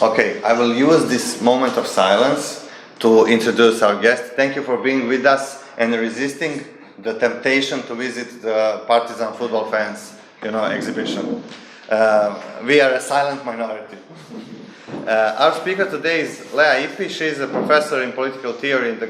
Okay, I will use this moment of silence to introduce our guest. Thank you for being with us and resisting the temptation to visit the Partizan football fans, exhibition. We are a silent minority. Our speaker today is Lea Ypi. She is a professor in political theory in the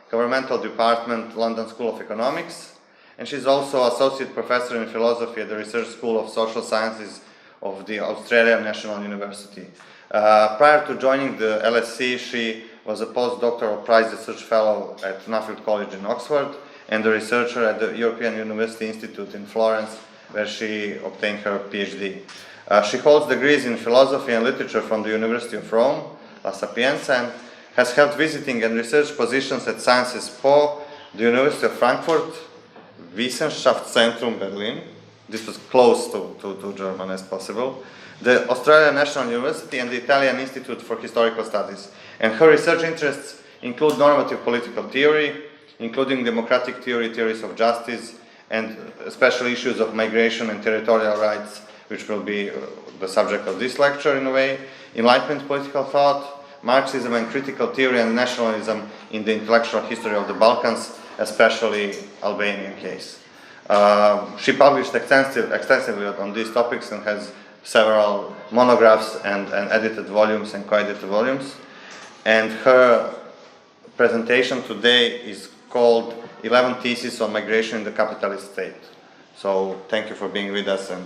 governmental department, London School of Economics, and she's also associate professor in philosophy at the Research School of Social Sciences of the Australian National University. Prior to joining the LSE, she was a postdoctoral prize research fellow at Nuffield College in Oxford and a researcher at the European University Institute in Florence, where she obtained her PhD. She holds degrees in philosophy and literature from the University of Rome, La Sapienza, and has held visiting and research positions at Sciences Po, the University of Frankfurt, Wissenschaftszentrum Berlin. This was close to German as possible, the Australian National University, and the Italian Institute for Historical Studies. And her research interests include normative political theory, including democratic theory, theories of justice, and special issues of migration and territorial rights, which will be the subject of this lecture in a way, Enlightenment political thought, Marxism and critical theory, and nationalism in the intellectual history of the Balkans, especially Albanian case. She published extensively on these topics and has several monographs and edited volumes and co-edited volumes. And her presentation today is called 11 Theses on Migration in the Capitalist State. So thank you for being with us and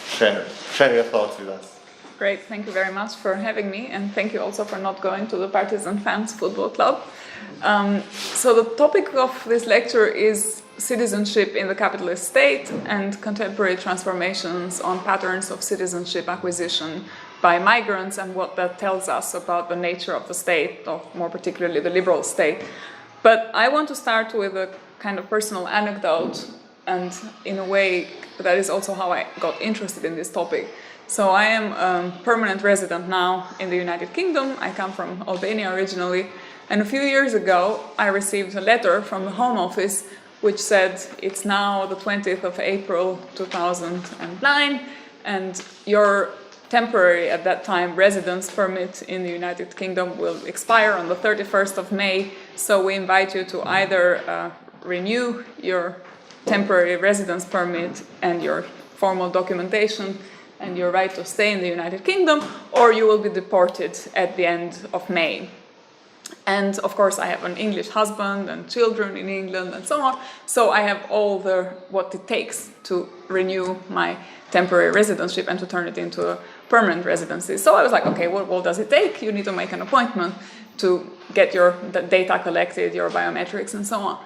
share your thoughts with us. Great, thank you very much for having me, and thank you also for not going to the Partizan Fans Football Club. So the topic of this lecture is citizenship in the capitalist state and contemporary transformations on patterns of citizenship acquisition by migrants and what that tells us about the nature of the state, or more particularly the liberal state. But I want to start with a kind of personal anecdote, and in a way that is also how I got interested in this topic. So I am a permanent resident now in the United Kingdom. I come from Albania originally, and a few years ago I received a letter from the Home Office which said it's now the 20th of April 2009 and your temporary, at that time, residence permit in the United Kingdom will expire on the 31st of May, so we invite you to either renew your temporary residence permit and your formal documentation and your right to stay in the United Kingdom, or you will be deported at the end of May. And of course I have an English husband and children in England and so on, so I have all what it takes to renew my temporary residency and to turn it into a permanent residency. So I was like, okay, what does it take? You need to make an appointment to get your data collected, your biometrics and so on.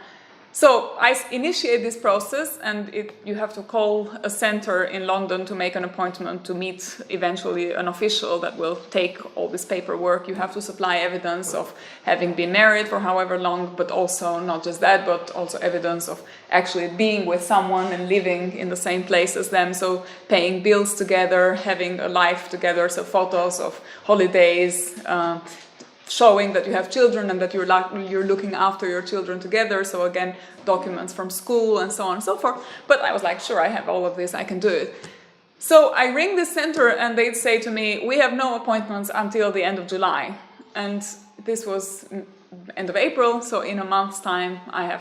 So I initiate this process, and you have to call a center in London to make an appointment to meet eventually an official that will take all this paperwork. You have to supply evidence of having been married for however long, but also not just that, but also evidence of actually being with someone and living in the same place as them. So paying bills together, having a life together, so photos of holidays, showing that you have children and that you're looking after your children together. So again, documents from school and so on and so forth. But I was like, sure, I have all of this, I can do it. So I ring the center and they'd say to me, we have no appointments until the end of July. And this was end of April, so in a month's time I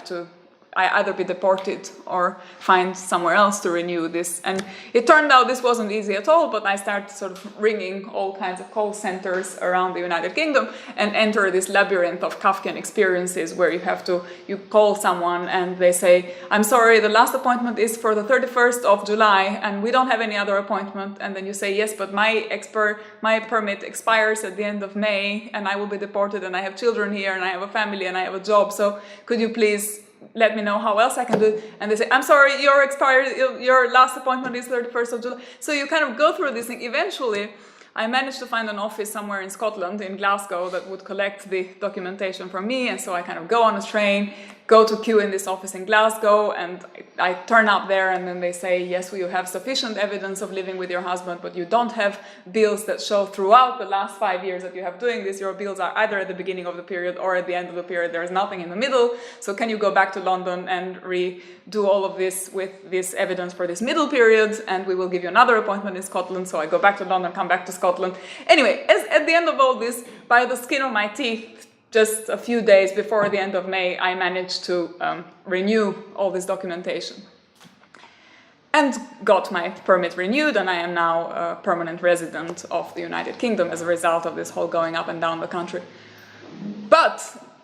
either be deported or find somewhere else to renew this. And it turned out this wasn't easy at all, but I started sort of ringing all kinds of call centers around the United Kingdom and enter this labyrinth of Kafkian experiences where you call someone and they say, I'm sorry, the last appointment is for the 31st of July and we don't have any other appointment. And then you say, yes, but my permit expires at the end of May and I will be deported and I have children here and I have a family and I have a job. So could you please let me know how else I can do it? And they say, I'm sorry, your last appointment is 31st of July. So you kind of go through this thing. Eventually, I managed to find an office somewhere in Scotland, in Glasgow, that would collect the documentation from me. And so I kind of go on a train, go to queue in this office in Glasgow, and I turn up there, and then they say, yes, well, you have sufficient evidence of living with your husband, but you don't have bills that show throughout the last 5 years that you have doing this. Your bills are either at the beginning of the period or at the end of the period. There is nothing in the middle. So can you go back to London and redo all of this with this evidence for this middle period? And we will give you another appointment in Scotland. So I go back to London, come back to Scotland. Anyway, at the end of all this, by the skin of my teeth, just a few days before the end of May, I managed to renew all this documentation and got my permit renewed, and I am now a permanent resident of the United Kingdom as a result of this whole going up and down the country. But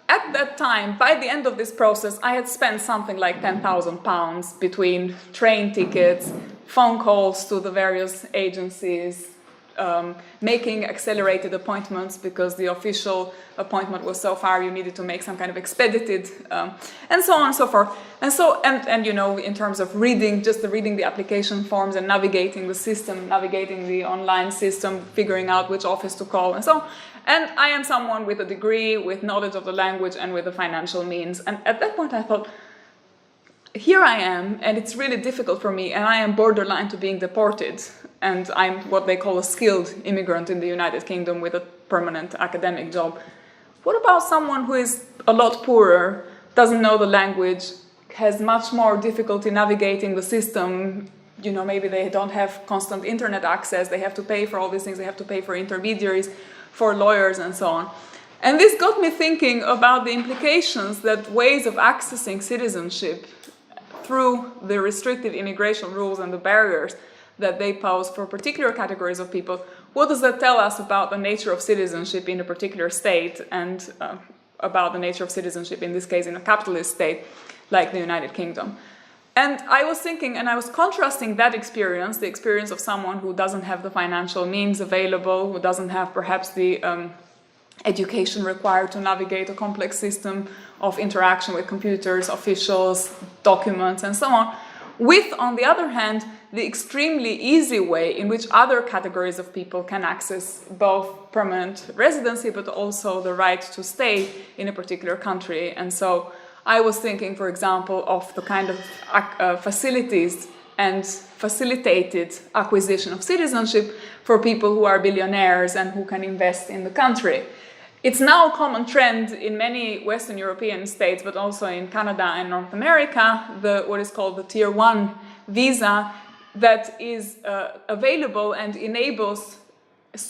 at that time, by the end of this process, I had spent something like £10,000 between train tickets, phone calls to the various agencies, making accelerated appointments because the official appointment was so far, you needed to make some kind of expedited, and so on and so forth. And you know, in terms of reading the application forms and navigating the system, navigating the online system, figuring out which office to call and so on. And I am someone with a degree, with knowledge of the language and with the financial means. And at that point I thought, here I am, and it's really difficult for me, and I am borderline to being deported, and I'm what they call a skilled immigrant in the United Kingdom with a permanent academic job. What about someone who is a lot poorer, doesn't know the language, has much more difficulty navigating the system? You know, maybe they don't have constant internet access, they have to pay for all these things, they have to pay for intermediaries, for lawyers, and so on. And this got me thinking about the implications that ways of accessing citizenship through the restrictive immigration rules and the barriers that they pose for particular categories of people. What does that tell us about the nature of citizenship in a particular state, and about the nature of citizenship, in this case, in a capitalist state like the United Kingdom? And I was thinking, and I was contrasting that experience, the experience of someone who doesn't have the financial means available, who doesn't have perhaps the education required to navigate a complex system of interaction with computers, officials, documents, and so on, with, on the other hand, the extremely easy way in which other categories of people can access both permanent residency but also the right to stay in a particular country. And so I was thinking, for example, of the kind of facilities and facilitated acquisition of citizenship for people who are billionaires and who can invest in the country. It's now a common trend in many Western European states, but also in Canada and North America, what is called the Tier 1 visa that is available and enables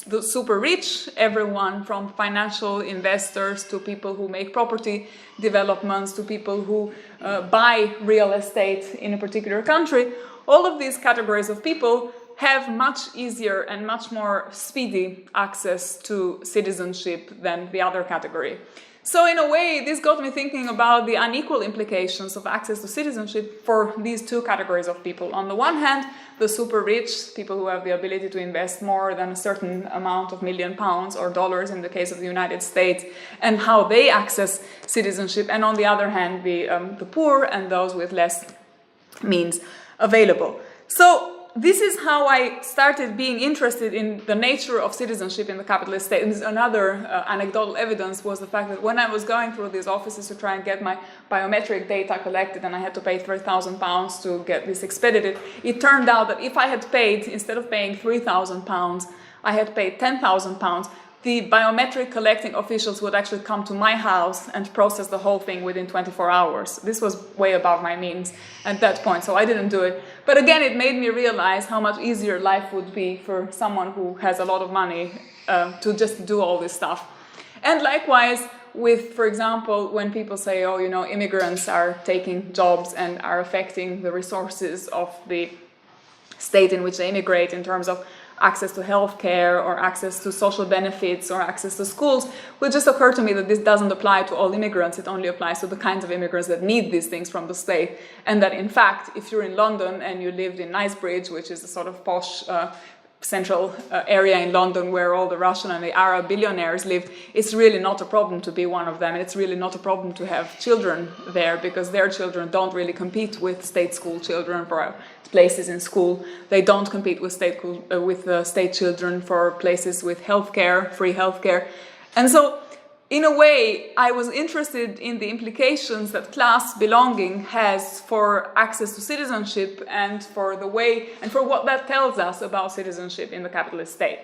the super rich, everyone from financial investors to people who make property developments to people who buy real estate in a particular country. All of these categories of people have much easier and much more speedy access to citizenship than the other category. So in a way, this got me thinking about the unequal implications of access to citizenship for these two categories of people. On the one hand, the super rich, people who have the ability to invest more than a certain amount of £1 million or dollars in the case of the United States, and how they access citizenship. And on the other hand, the poor and those with less means available. So this is how I started being interested in the nature of citizenship in the capitalist state. And another anecdotal evidence was the fact that when I was going through these offices to try and get my biometric data collected, and I had to pay £3,000 to get this expedited, it turned out that if I had paid, instead of paying £3,000, I had paid £10,000, the biometric collecting officials would actually come to my house and process the whole thing within 24 hours. This was way above my means at that point, so I didn't do it. But again, it made me realize how much easier life would be for someone who has a lot of money to just do all this stuff. And likewise, with, for example, when people say, oh, you know, immigrants are taking jobs and are affecting the resources of the state in which they immigrate in terms of access to healthcare or access to social benefits or access to schools, will just occur to me that this doesn't apply to all immigrants. It only applies to the kinds of immigrants that need these things from the state. And that in fact, if you're in London and you lived in Knightsbridge, which is a sort of posh central area in London where all the Russian and the Arab billionaires live, it's really not a problem to be one of them, and it's really not a problem to have children there, because their children don't really compete with state school children for places in school. They don't compete with state children for places with healthcare, free healthcare. And so in a way, I was interested in the implications that class belonging has for access to citizenship and for the way and for what that tells us about citizenship in the capitalist state.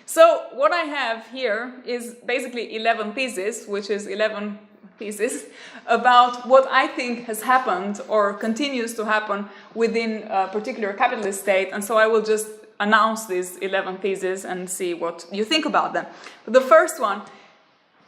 So what I have here is basically 11 theses, which is 11 theses about what I think has happened or continues to happen within a particular capitalist state. And so I will just announce these 11 theses and see what you think about them. But the first one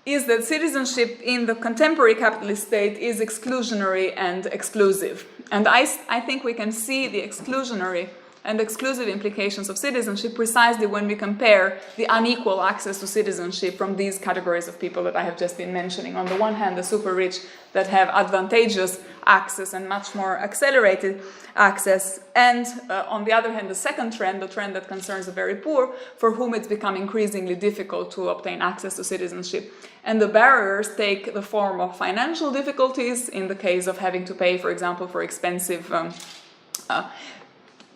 is that citizenship in the contemporary capitalist state is exclusionary and exclusive. And I think we can see the exclusionary and exclusive implications of citizenship precisely when we compare the unequal access to citizenship from these categories of people that I have just been mentioning. On the one hand, the super rich that have advantageous access and much more accelerated access, and on the other hand, the second trend, the trend that concerns the very poor, for whom it's become increasingly difficult to obtain access to citizenship. And the barriers take the form of financial difficulties in the case of having to pay, for example, for expensive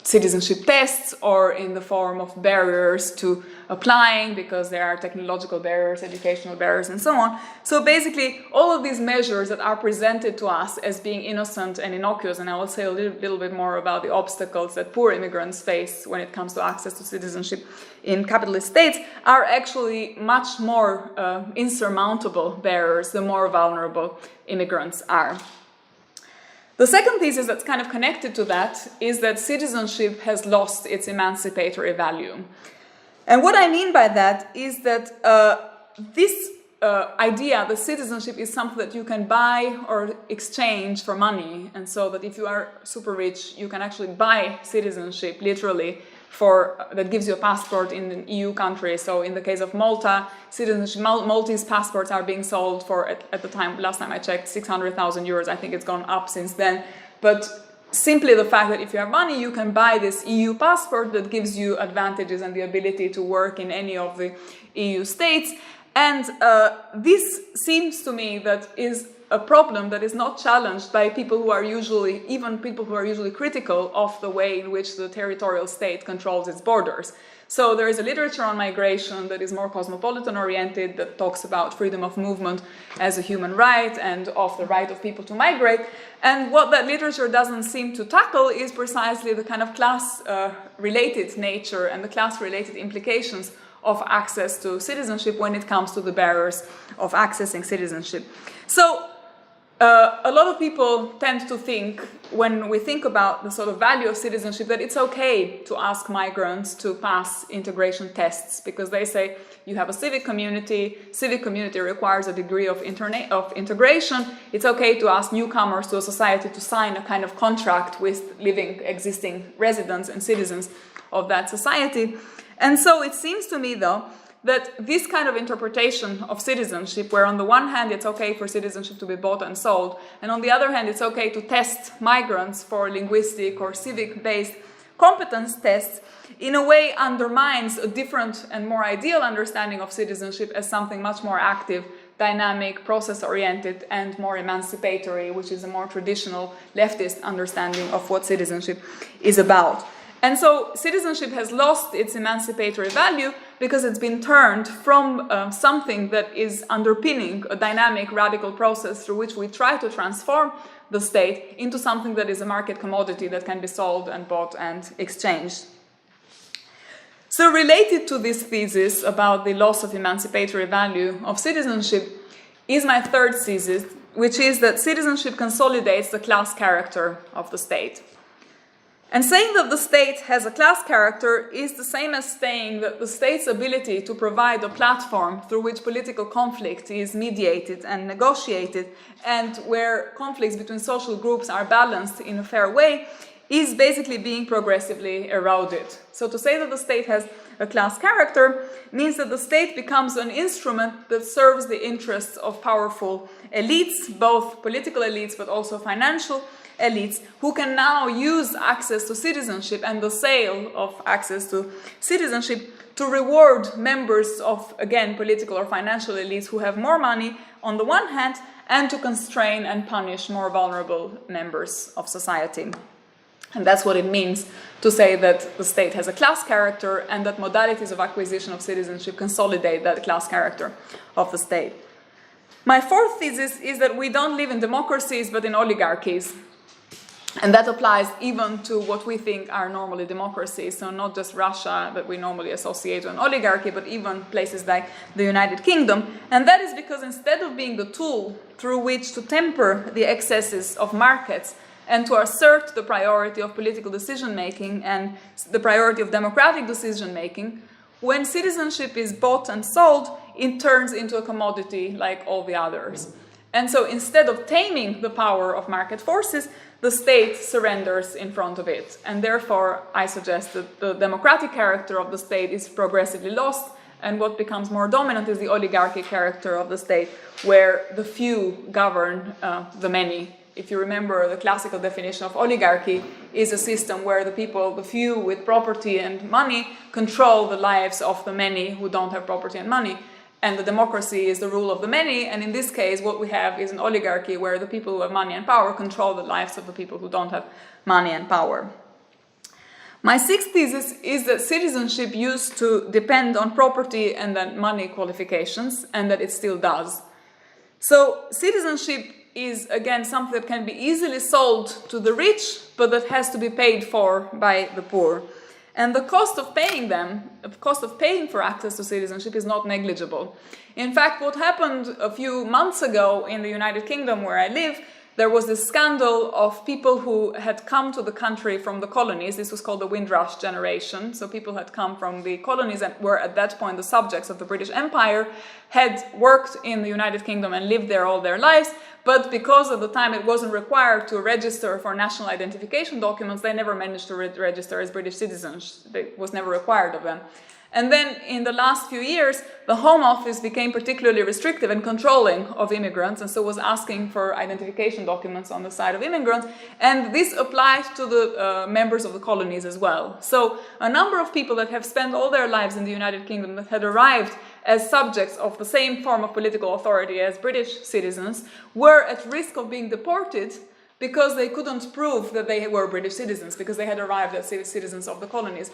citizenship tests, or in the form of barriers to applying because there are technological barriers, educational barriers, and so on. So basically, all of these measures that are presented to us as being innocent and innocuous, and I will say a little bit more about the obstacles that poor immigrants face when it comes to access to citizenship in capitalist states, are actually much more insurmountable barriers the more vulnerable immigrants are. The second thesis that's kind of connected to that is that citizenship has lost its emancipatory value. And what I mean by that is that this idea that citizenship is something that you can buy or exchange for money, and so that if you are super rich, you can actually buy citizenship literally that gives you a passport in an EU country. So in the case of Malta, citizenship, Maltese passports are being sold for, at the time, last time I checked, 600,000 euros. I think it's gone up since then. But simply the fact that if you have money, you can buy this EU passport that gives you advantages and the ability to work in any of the EU states. And this seems to me that is a problem that is not challenged by people who are usually, even people who are usually critical of the way in which the territorial state controls its borders. So there is a literature on migration that is more cosmopolitan oriented, that talks about freedom of movement as a human right and of the right of people to migrate. And what that literature doesn't seem to tackle is precisely the kind of class related nature and the class related implications of access to citizenship when it comes to the barriers of accessing citizenship. So a lot of people tend to think, when we think about the sort of value of citizenship, that it's okay to ask migrants to pass integration tests, because they say you have a civic community requires a degree of integration, it's okay to ask newcomers to a society to sign a kind of contract with living, existing residents and citizens of that society. And so it seems to me, though, that this kind of interpretation of citizenship, where on the one hand it's okay for citizenship to be bought and sold, and on the other hand it's okay to test migrants for linguistic or civic-based competence tests, in a way undermines a different and more ideal understanding of citizenship as something much more active, dynamic, process-oriented, and more emancipatory, which is a more traditional leftist understanding of what citizenship is about. And so citizenship has lost its emancipatory value because it's been turned from something that is underpinning a dynamic, radical process through which we try to transform the state into something that is a market commodity that can be sold and bought and exchanged. So related to this thesis about the loss of emancipatory value of citizenship is my third thesis, which is that citizenship consolidates the class character of the state. And saying that the state has a class character is the same as saying that the state's ability to provide a platform through which political conflict is mediated and negotiated, and where conflicts between social groups are balanced in a fair way, is basically being progressively eroded. So to say that the state has a class character means that the state becomes an instrument that serves the interests of powerful elites, both political elites but also financial elites, who can now use access to citizenship and the sale of access to citizenship to reward members of, again, political or financial elites who have more money on the one hand, and to constrain and punish more vulnerable members of society. And that's what it means to say that the state has a class character and that modalities of acquisition of citizenship consolidate that class character of the state. My fourth thesis is that we don't live in democracies but in oligarchies. And that applies even to what we think are normally democracies. So not just Russia that we normally associate with an oligarchy, but even places like the United Kingdom. And that is because instead of being the tool through which to temper the excesses of markets and to assert the priority of political decision-making and the priority of democratic decision-making, when citizenship is bought and sold, it turns into a commodity like all the others. And so instead of taming the power of market forces, the state surrenders in front of it. And therefore, I suggest that the democratic character of the state is progressively lost, and what becomes more dominant is the oligarchic character of the state, where the few govern the many. If you remember, the classical definition of oligarchy is a system where the people, the few with property and money, control the lives of the many who don't have property and money. And the democracy is the rule of the many, and in this case what we have is an oligarchy where the people who have money and power control the lives of the people who don't have money and power. My sixth thesis is that citizenship used to depend on property and then money qualifications, and that it still does. So citizenship is again something that can be easily sold to the rich, but that has to be paid for by the poor. And the cost of paying them, the cost of paying for access to citizenship is not negligible. In fact, what happened a few months ago in the United Kingdom where I live, there was this scandal of people who had come to the country from the colonies. This was called the Windrush generation. So people had come from the colonies and were at that point the subjects of the British Empire, had worked in the United Kingdom and lived there all their lives, but because of the time it wasn't required to register for national identification documents, they never managed to register as British citizens. It was never required of them. And then in the last few years, the Home Office became particularly restrictive and controlling of immigrants, and so was asking for identification documents on the side of immigrants. And this applied to the members of the colonies as well. So a number of people that have spent all their lives in the United Kingdom that had arrived as subjects of the same form of political authority as British citizens were at risk of being deported because they couldn't prove that they were British citizens, because they had arrived as citizens of the colonies.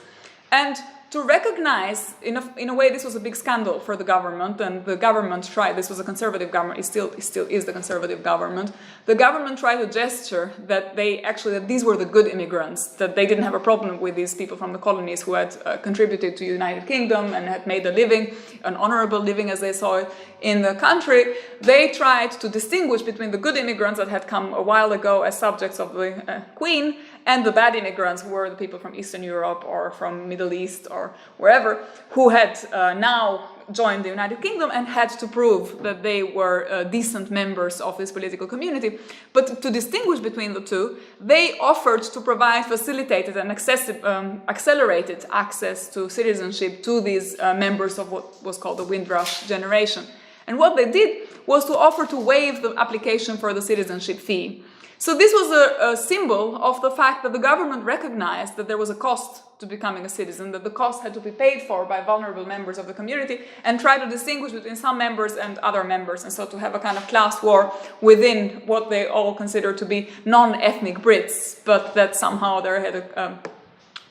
And to recognize, in a way, this was a big scandal for the government, and the government tried, this was a conservative government, it still is the conservative government. The government tried to gesture that that these were the good immigrants, that they didn't have a problem with these people from the colonies who had contributed to the United Kingdom and had made a living, an honorable living as they saw it, in the country. They tried to distinguish between the good immigrants that had come a while ago as subjects of the Queen and the bad immigrants who were the people from Eastern Europe or from Middle East or wherever, who had now joined the United Kingdom and had to prove that they were decent members of this political community. But to distinguish between the two, they offered to provide facilitated and accelerated access to citizenship to these members of what was called the Windrush generation. And what they did was to offer to waive the application for the citizenship fee. So this was a symbol of the fact that the government recognized that there was a cost to becoming a citizen, that the cost had to be paid for by vulnerable members of the community, and try to distinguish between some members and other members, and so to have a kind of class war within what they all consider to be non-ethnic Brits, but that somehow there had a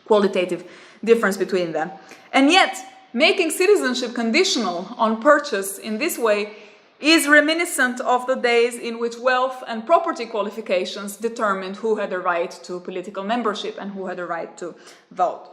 qualitative difference between them. And yet, making citizenship conditional on purchase in this way is reminiscent of the days in which wealth and property qualifications determined who had a right to political membership and who had a right to vote.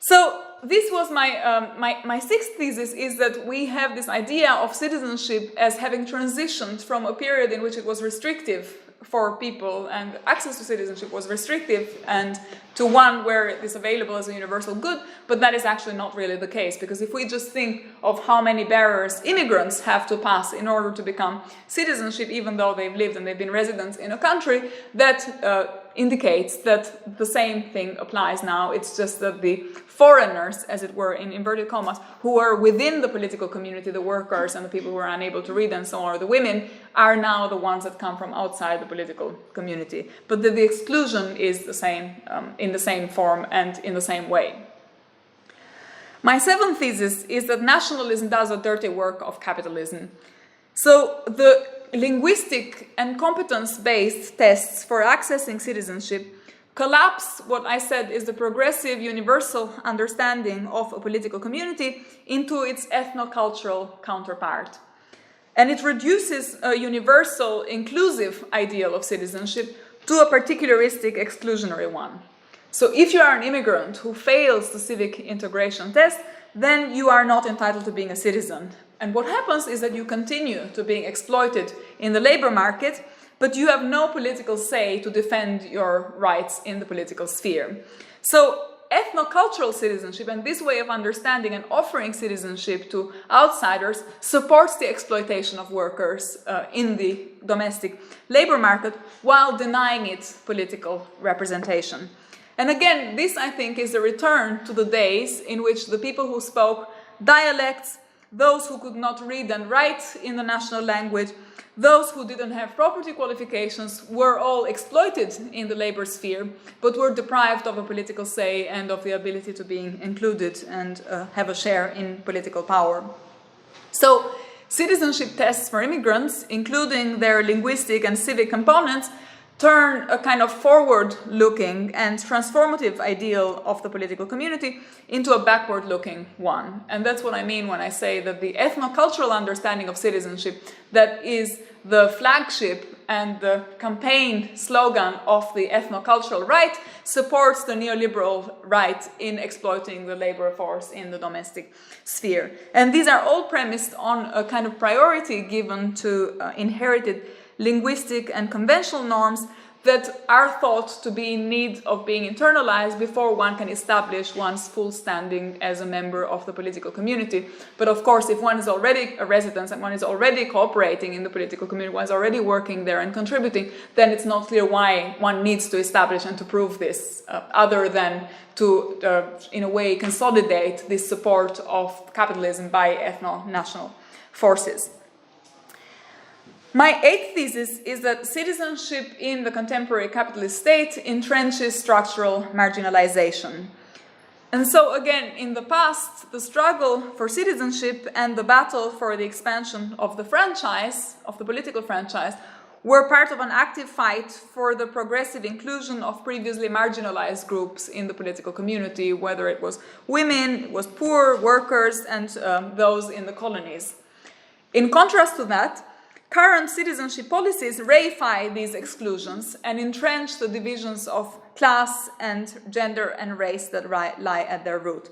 So this was my sixth thesis, is that we have this idea of citizenship as having transitioned from a period in which it was restrictive for people and access to citizenship was restrictive, and to one where it is available as a universal good, but that is actually not really the case, because if we just think of how many barriers immigrants have to pass in order to become citizenship, even though they've lived and they've been residents in a country, that indicates that the same thing applies now. It's just that the foreigners, as it were, in inverted commas, who are within the political community, the workers and the people who are unable to read and so on, or the women, are now the ones that come from outside the political community. But the exclusion is the same, in the same form and in the same way. My seventh thesis is that nationalism does a dirty work of capitalism. So the linguistic and competence-based tests for accessing citizenship collapse what I said is the progressive universal understanding of a political community into its ethno-cultural counterpart. And it reduces a universal, inclusive ideal of citizenship to a particularistic, exclusionary one. So if you are an immigrant who fails the civic integration test, then you are not entitled to being a citizen. And what happens is that you continue to being exploited in the labor market, but you have no political say to defend your rights in the political sphere. So ethnocultural citizenship and this way of understanding and offering citizenship to outsiders supports the exploitation of workers in the domestic labor market while denying it political representation. And again, this I think is a return to the days in which the people who spoke dialects, those who could not read and write in the national language, those who didn't have property qualifications were all exploited in the labor sphere, but were deprived of a political say and of the ability to be included and have a share in political power. So, citizenship tests for immigrants, including their linguistic and civic components, turn a kind of forward-looking and transformative ideal of the political community into a backward-looking one. And that's what I mean when I say that the ethnocultural understanding of citizenship that is the flagship and the campaign slogan of the ethnocultural right supports the neoliberal right in exploiting the labor force in the domestic sphere. And these are all premised on a kind of priority given to inherited linguistic and conventional norms that are thought to be in need of being internalized before one can establish one's full standing as a member of the political community. But of course, if one is already a resident and one is already cooperating in the political community, one is already working there and contributing, then it's not clear why one needs to establish and to prove this, other than to, in a way, consolidate this support of capitalism by ethno-national forces. My eighth thesis is that citizenship in the contemporary capitalist state entrenches structural marginalization. And so again, in the past, the struggle for citizenship and the battle for the expansion of the franchise, of the political franchise, were part of an active fight for the progressive inclusion of previously marginalized groups in the political community, whether it was women, it was poor, workers, and those in the colonies. In contrast to that, current citizenship policies reify these exclusions and entrench the divisions of class and gender and race that lie at their root.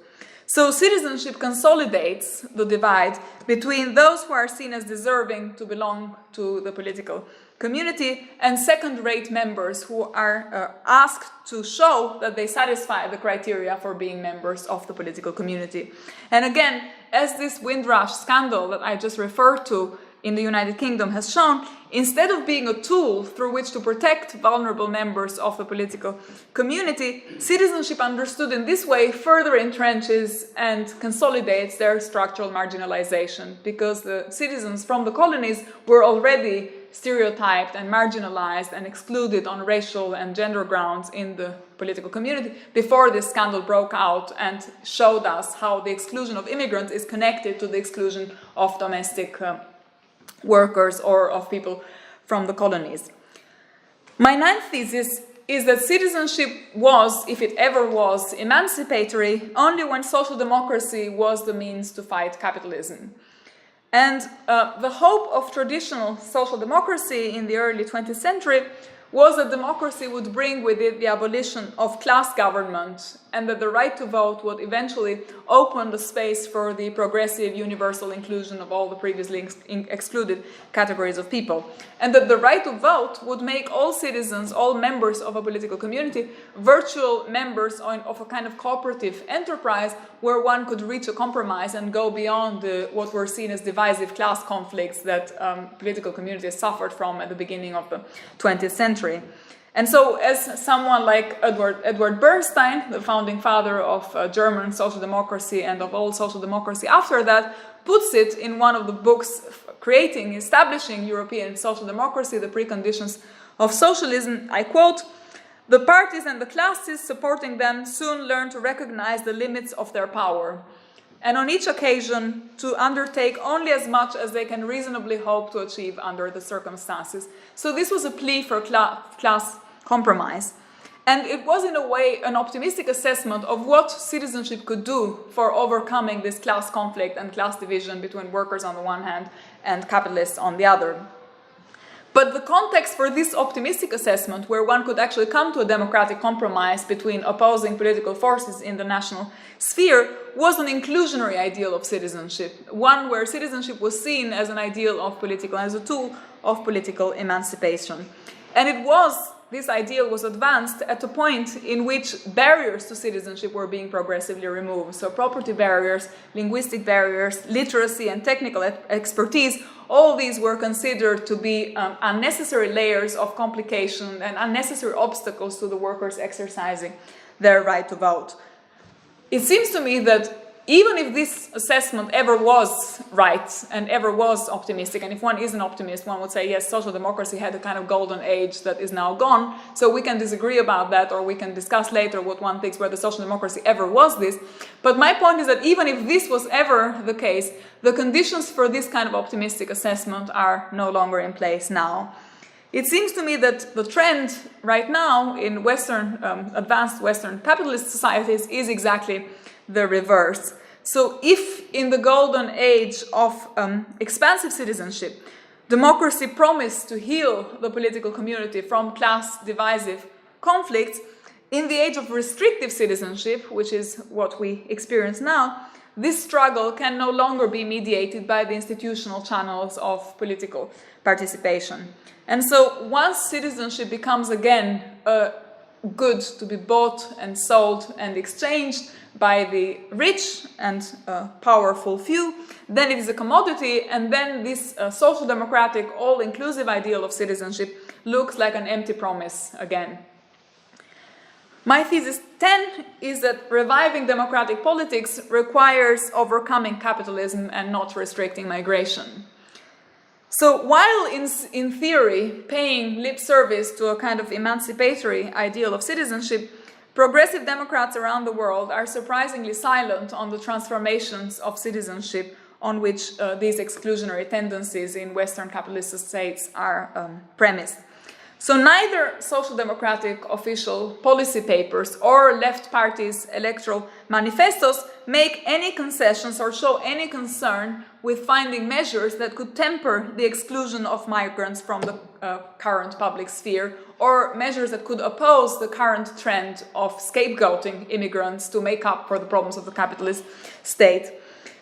So citizenship consolidates the divide between those who are seen as deserving to belong to the political community and second-rate members who are asked to show that they satisfy the criteria for being members of the political community. And again, as this Windrush scandal that I just referred to in the United Kingdom has shown, instead of being a tool through which to protect vulnerable members of the political community, citizenship understood in this way further entrenches and consolidates their structural marginalization, because the citizens from the colonies were already stereotyped and marginalized and excluded on racial and gender grounds in the political community before this scandal broke out and showed us how the exclusion of immigrants is connected to the exclusion of domestic workers or of people from the colonies. My ninth thesis is that citizenship was, if it ever was, emancipatory only when social democracy was the means to fight capitalism. And the hope of traditional social democracy in the early 20th century was that democracy would bring with it the abolition of class government and that the right to vote would eventually open the space for the progressive universal inclusion of all the previously excluded categories of people. And that the right to vote would make all citizens, all members of a political community, virtual members of a kind of cooperative enterprise where one could reach a compromise and go beyond what were seen as divisive class conflicts that political communities suffered from at the beginning of the 20th century. And so, as someone like Edward Bernstein, the founding father of German social democracy and of all social democracy after that, puts it in one of the books establishing European social democracy, the preconditions of socialism, I quote, "The parties and the classes supporting them soon learn to recognize the limits of their power, and on each occasion to undertake only as much as they can reasonably hope to achieve under the circumstances." So this was a plea for class compromise. And it was, in a way, an optimistic assessment of what citizenship could do for overcoming this class conflict and class division between workers on the one hand and capitalists on the other. But the context for this optimistic assessment, where one could actually come to a democratic compromise between opposing political forces in the national sphere, was an inclusionary ideal of citizenship, one where citizenship was seen as an ideal of political, as a tool of political emancipation. And this ideal was advanced at a point in which barriers to citizenship were being progressively removed. So property barriers, linguistic barriers, literacy and technical expertise, all these were considered to be unnecessary layers of complication and unnecessary obstacles to the workers exercising their right to vote. It seems to me that even if this assessment ever was right and ever was optimistic, and if one is an optimist, one would say, yes, social democracy had a kind of golden age that is now gone, so we can disagree about that, or we can discuss later what one thinks whether social democracy ever was this. But my point is that even if this was ever the case, the conditions for this kind of optimistic assessment are no longer in place now. It seems to me that the trend right now in advanced Western capitalist societies is exactly the reverse. So if in the golden age of expansive citizenship, democracy promised to heal the political community from class divisive conflicts, in the age of restrictive citizenship, which is what we experience now, this struggle can no longer be mediated by the institutional channels of political participation. And so once citizenship becomes again a good to be bought and sold and exchanged by the rich and powerful few, then it is a commodity, and then this social democratic, all-inclusive ideal of citizenship looks like an empty promise again. My thesis 10 is that reviving democratic politics requires overcoming capitalism and not restricting migration. So while in theory paying lip service to a kind of emancipatory ideal of citizenship, progressive democrats around the world are surprisingly silent on the transformations of citizenship on which these exclusionary tendencies in Western capitalist states are premised. So neither social democratic official policy papers or left parties' electoral manifestos make any concessions or show any concern with finding measures that could temper the exclusion of migrants from the current public sphere, or measures that could oppose the current trend of scapegoating immigrants to make up for the problems of the capitalist state.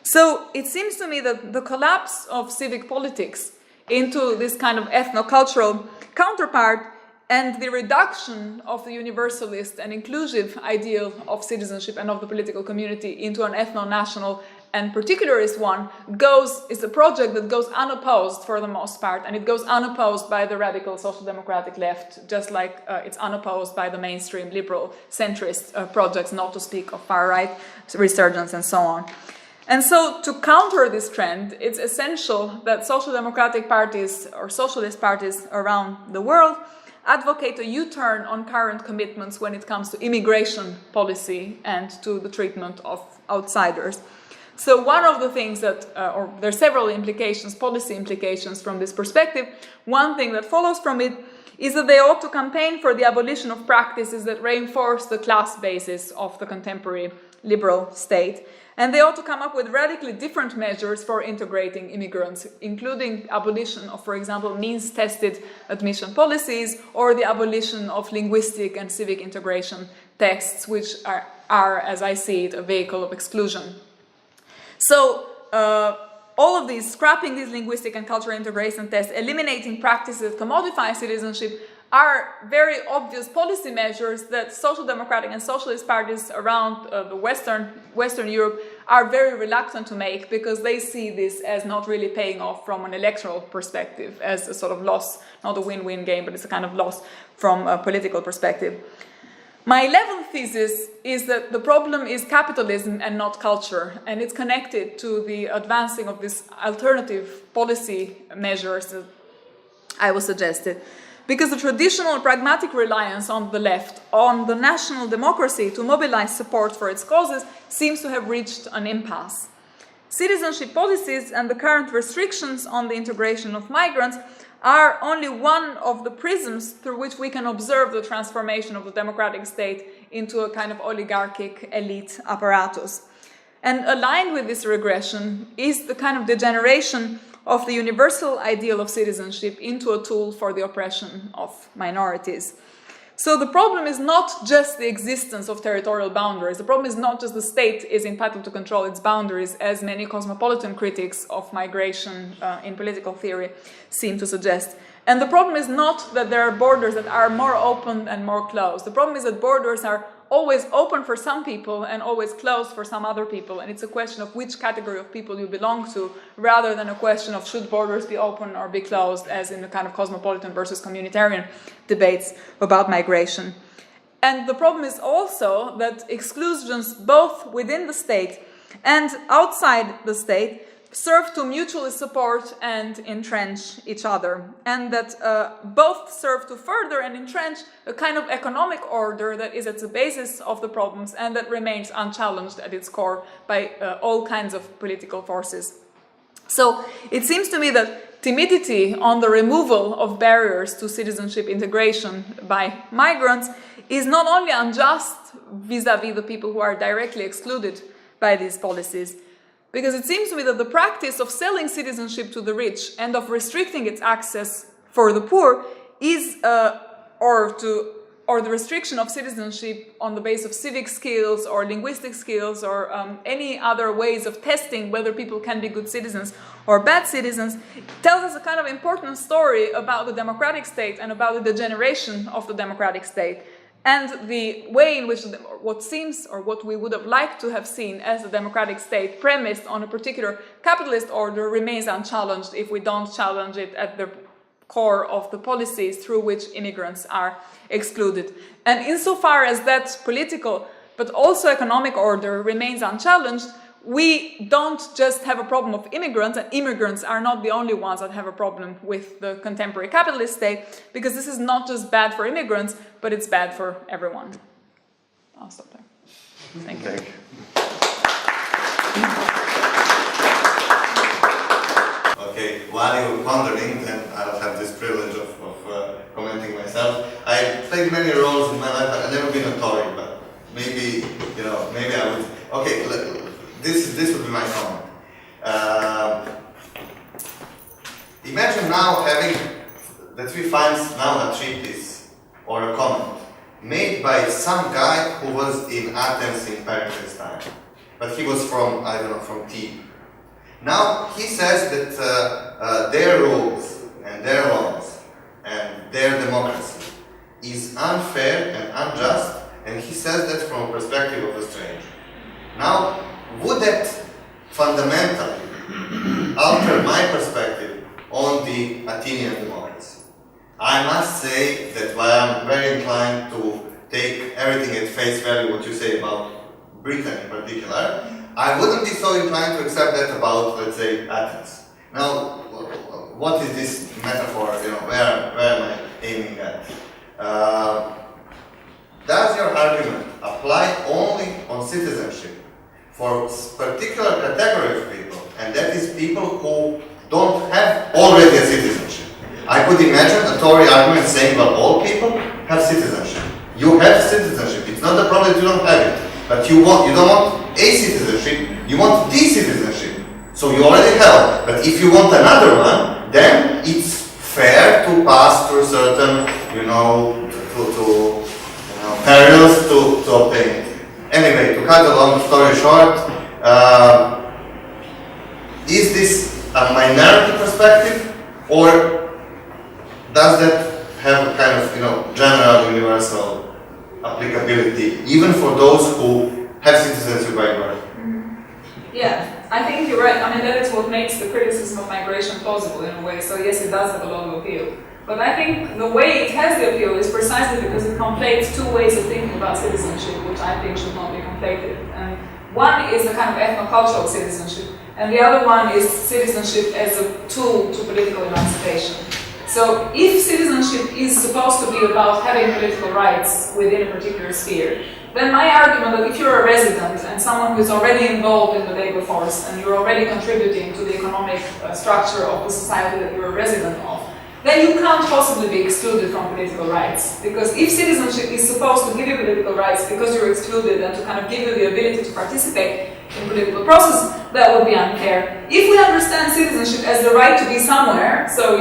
So it seems to me that the collapse of civic politics into this kind of ethno-cultural counterpart and the reduction of the universalist and inclusive ideal of citizenship and of the political community into an ethno-national and particularist one is a project that goes unopposed for the most part, and it goes unopposed by the radical social democratic left, just like it's unopposed by the mainstream liberal centrist projects, not to speak of far-right resurgence and so on. And so to counter this trend, it's essential that social democratic parties or socialist parties around the world advocate a U-turn on current commitments when it comes to immigration policy and to the treatment of outsiders. So one of the things that, or there are several implications, policy implications from this perspective, one thing that follows from it is that they ought to campaign for the abolition of practices that reinforce the class basis of the contemporary liberal state. And they ought to come up with radically different measures for integrating immigrants, including abolition of, for example, means-tested admission policies, or the abolition of linguistic and civic integration tests, which are, as I see it, a vehicle of exclusion. So all of these, scrapping these linguistic and cultural integration tests, eliminating practices that commodify citizenship, are very obvious policy measures that social democratic and socialist parties around the Western Europe are very reluctant to make, because they see this as not really paying off from an electoral perspective, as a sort of loss, not a win-win game, but it's a kind of loss from a political perspective. My 11th thesis is that the problem is capitalism and not culture, and it's connected to the advancing of these alternative policy measures that I was suggested. Because the traditional pragmatic reliance on the left on the national democracy to mobilize support for its causes seems to have reached an impasse. Citizenship policies and the current restrictions on the integration of migrants are only one of the prisms through which we can observe the transformation of the democratic state into a kind of oligarchic elite apparatus. And aligned with this regression is the kind of degeneration of the universal ideal of citizenship into a tool for the oppression of minorities. So the problem is not just the existence of territorial boundaries. The problem is not just the state is entitled to control its boundaries, as many cosmopolitan critics of migration in political theory seem to suggest. And the problem is not that there are borders that are more open and more closed. The problem is that borders are always open for some people and always closed for some other people. And it's a question of which category of people you belong to, rather than a question of should borders be open or be closed, as in the kind of cosmopolitan versus communitarian debates about migration. And the problem is also that exclusions both within the state and outside the state serve to mutually support and entrench each other, and that both serve to further and entrench a kind of economic order that is at the basis of the problems and that remains unchallenged at its core by all kinds of political forces. So it seems to me that timidity on the removal of barriers to citizenship integration by migrants is not only unjust vis-à-vis the people who are directly excluded by these policies, because it seems to me that the practice of selling citizenship to the rich and of restricting its access for the poor is, or the restriction of citizenship on the basis of civic skills or linguistic skills or any other ways of testing whether people can be good citizens or bad citizens, tells us a kind of important story about the democratic state and about the degeneration of the democratic state, and the way in which what seems, or what we would have liked to have seen as the democratic state premised on a particular capitalist order, remains unchallenged if we don't challenge it at the core of the policies through which immigrants are excluded. And insofar as that political but also economic order remains unchallenged, we don't just have a problem of immigrants, and immigrants are not the only ones that have a problem with the contemporary capitalist state, because this is not just bad for immigrants, but it's bad for everyone. I'll stop there. Thank you. Okay, while you were pondering, then I'll have this privilege of commenting myself. I played many roles in my life. I've never been a Tory, but maybe, maybe I would. Okay, this would be my comment. Imagine now that we find now a treatise or a comment made by some guy who was in Athens in Pericles' time, but he was from, I don't know, from Thebes. Now he says that their rules and their laws and their democracy is unfair and unjust, and he says that from a perspective of a stranger. Now, would that fundamentally alter my perspective on the Athenian democracy? I must say that while I'm very inclined to take everything at face value, what you say about Britain in particular, I wouldn't be so inclined to accept that about, let's say, Athens. Now, what is this metaphor? Where am I aiming at? Does your argument apply only on citizenship for particular category of people, and that is people who don't have already a citizenship? I could imagine a Tory argument saying, well, all people have citizenship. You have citizenship. It's not the problem that you don't have it, but you don't want a citizenship, you want the citizenship. So you already have. But if you want another one, then it's fair to pass through certain, perils to obtain it. Anyway, to cut a long story short, is this a minority perspective, or does that have a kind of, general, universal applicability, even for those who have citizenship by birth? Yeah, I think you're right. I mean, that is what makes the criticism of migration plausible in a way. So yes, it does have a lot of appeal. But I think the way it has the appeal is precisely because it conflates two ways of thinking about citizenship, which I think should not be conflated. And one is the kind of ethnocultural citizenship, and the other one is citizenship as a tool to political emancipation. So if citizenship is supposed to be about having political rights within a particular sphere, then my argument that if you're a resident and someone who is already involved in the labor force and you're already contributing to the economic structure of the society that you're a resident of, then you can't possibly be excluded from political rights. Because if citizenship is supposed to give you political rights because you're excluded and to kind of give you the ability to participate in political process, that would be unfair. If we understand citizenship as the right to be somewhere, so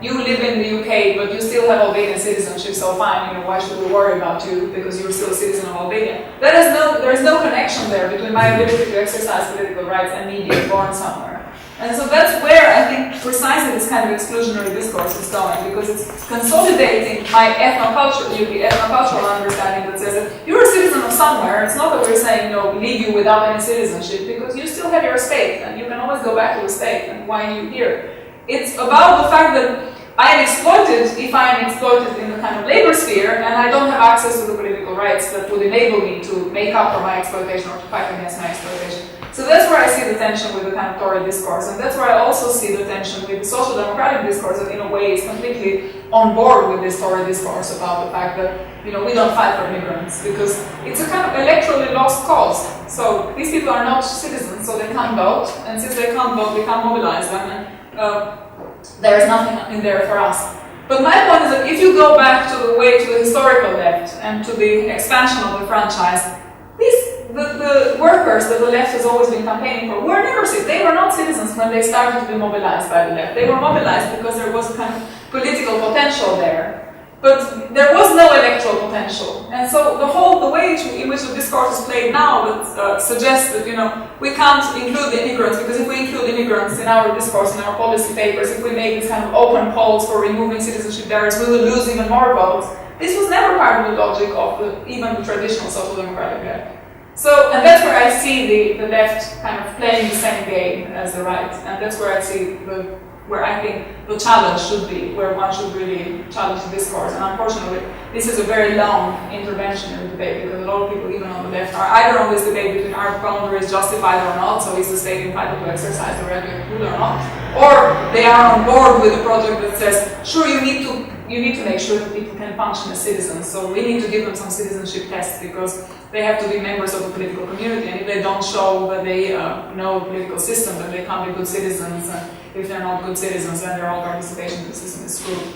you live in the UK but you still have Albanian citizenship, so fine, why should we worry about you because you're still a citizen of Albania? There is no connection there between my ability to exercise political rights and me being born somewhere. And so that's where I think precisely this kind of exclusionary discourse is going, because it's consolidating my ethnocultural understanding that says that you're a citizen of somewhere. It's not that we're saying, leave you without any citizenship, because you still have your state, and you can always go back to the state, and why are you here? It's about the fact that I am exploited if I am exploited in the kind of labor sphere, and I don't have access to the political rights that would enable me to make up for my exploitation or to fight against my exploitation. So that's where I see the tension with the kind of Tory discourse, and that's where I also see the tension with the social democratic discourse that in a way is completely on board with this Tory discourse about the fact that we don't fight for immigrants because it's a kind of electorally lost cause. So these people are not citizens, so they can't vote, and since they can't vote, we can't mobilize them, and there is nothing in there for us. But my point is that if you go back to the historical left and to the expansion of the franchise, the workers that the left has always been campaigning for were never citizens. They were not citizens when they started to be mobilized by the left. They were mobilized because there was a kind of political potential there. But there was no electoral potential. And so the way in which the discourse is played now that suggests that, we can't include the immigrants, because if we include immigrants in our discourse, in our policy papers, if we make these kind of open calls for removing citizenship barriers, we will lose even more votes. This was never part of the logic of even the traditional social democratic left. So, and that's where I see the left kind of playing the same game as the right, and that's where I see where I think the challenge should be, where one should really challenge the discourse. And unfortunately, this is a very long intervention in the debate, because a lot of people, even on the left, are either on this debate between are boundaries justified or not, so is the state entitled to exercise the right to rule or not, or they are on board with a project that says, sure, you need to make sure that people can function as citizens, so we need to give them some citizenship tests, because they have to be members of the political community, and if they don't show that they know the political system, then they can't be good citizens, and if they're not good citizens, then their whole participation in the system is screwed.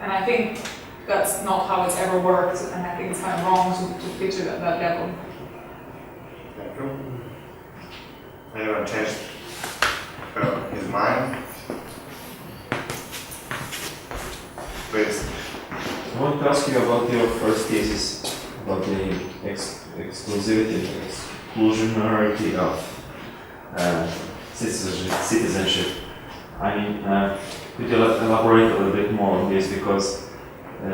And I think that's not how it's ever worked, and I think it's kind of wrong to pitch it at that level. Thank you. Anyone changed his mind? Please. I want to ask you about your first thesis about the exclusivity, exclusionarity of citizenship. I mean, could you elaborate a little bit more on this, because I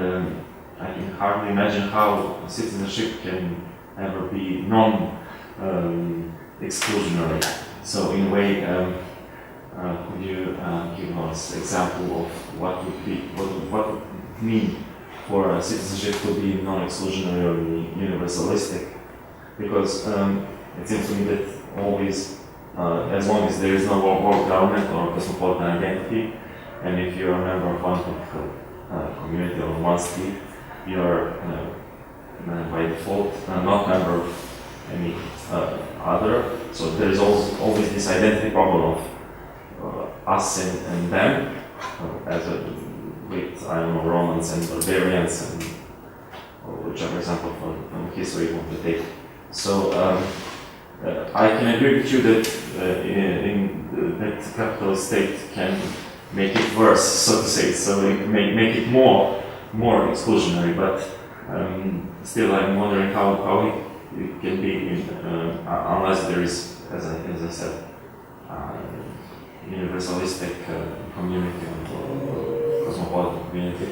can hardly imagine how citizenship can ever be non-exclusionary. So in a way, could you give us an example of what would mean for citizenship to be non-exclusionary or universalistic? Because it seems to me that always, as long as there is no world government or cosmopolitan identity, and if you are a member of one political community or one state, you are by default not member of any other. So there is always this identity problem of us and them, with, I don't know, Romans and barbarians, and or whichever example from history you want to take. So I can agree with you that that the capitalist state can make it worse, so to say, so it may make it more exclusionary, but still I'm wondering how it can be unless there is, as I said, universalistic community or cosmopolitan community.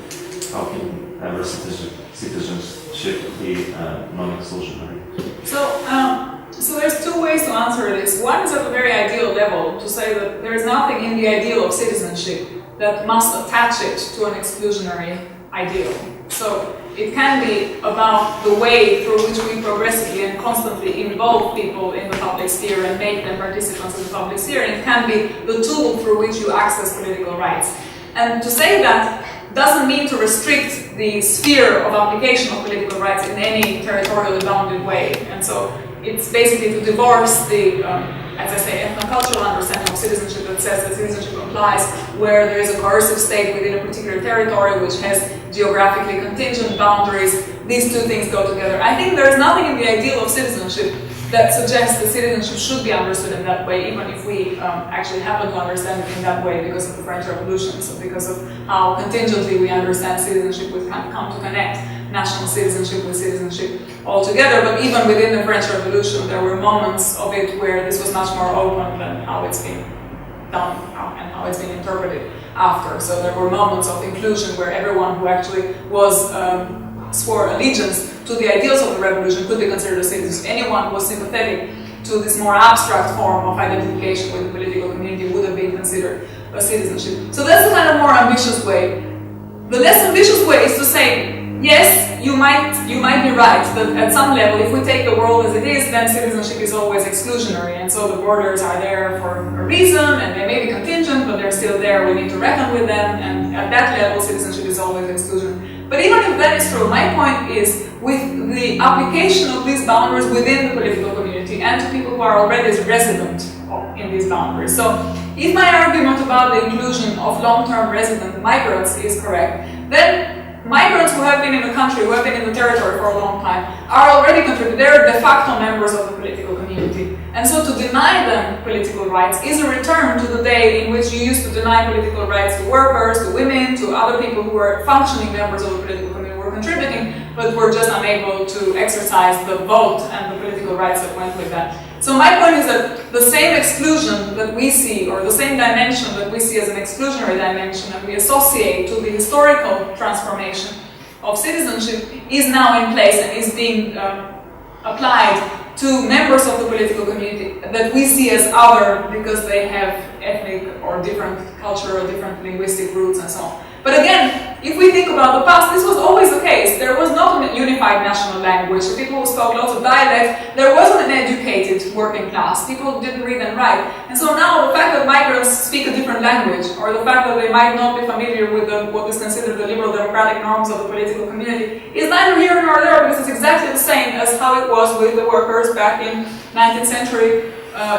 How can ever citizenship be non-exclusionary? So there's two ways to answer this. One is at a very ideal level, to say that there is nothing in the ideal of citizenship that must attach it to an exclusionary ideal. So it can be about the way through which we progressively and constantly involve people in the public sphere and make them participants in the public sphere, and it can be the tool through which you access political rights. And to say that doesn't mean to restrict the sphere of application of political rights in any territorially bounded way. And so it's basically to divorce the as I say, ethnocultural understanding of citizenship that says that citizenship applies where there is a coercive state within a particular territory which has geographically contingent boundaries. These two things go together. I think there is nothing in the ideal of citizenship that suggests that citizenship should be understood in that way, even if we actually happen to understand it in that way because of the French Revolution, so because of how contingently we understand citizenship, we've come to connect national citizenship with citizenship altogether. But even within the French Revolution, there were moments of it where this was much more open than how it's been done and how it's been interpreted after. So there were moments of inclusion where everyone who actually was swore allegiance to the ideals of the revolution could be considered a citizen. Anyone who was sympathetic to this more abstract form of identification with the political community would have been considered a citizenship. So that's the kind of more ambitious way. The less ambitious way is to say, yes, you might be right that at some level, if we take the world as it is, then citizenship is always exclusionary, and so the borders are there for a reason, and they may be contingent, but they're still there. We need to reckon with them, and at that level, citizenship is always exclusionary. But even if that is true, my point is with the application of these boundaries within the political community and to people who are already resident in these boundaries. So if my argument about the inclusion of long-term resident migrants is correct, then migrants who have been in the country, who have been in the territory for a long time, are already contributing. They're de facto members of the political community. And so to deny them political rights is a return to the day in which you used to deny political rights to workers, to women, to other people who were functioning members of the political community, who were contributing, but were just unable to exercise the vote and the political rights that went with that. So my point is that the same exclusion that we see, or the same dimension that we see as an exclusionary dimension and we associate to the historical transformation of citizenship is now in place and is being applied to members of the political community that we see as other because they have ethnic or different cultural or different linguistic roots and so on. But again, if we think about the past, this was always the case. There was not a unified national language. The people who spoke lots of dialects, there wasn't an educated working class. People didn't read and write. And so now the fact that migrants speak a different language, or the fact that they might not be familiar with what is considered the liberal democratic norms of the political community, is neither here nor there, because it's exactly the same as how it was with the workers back in 19th century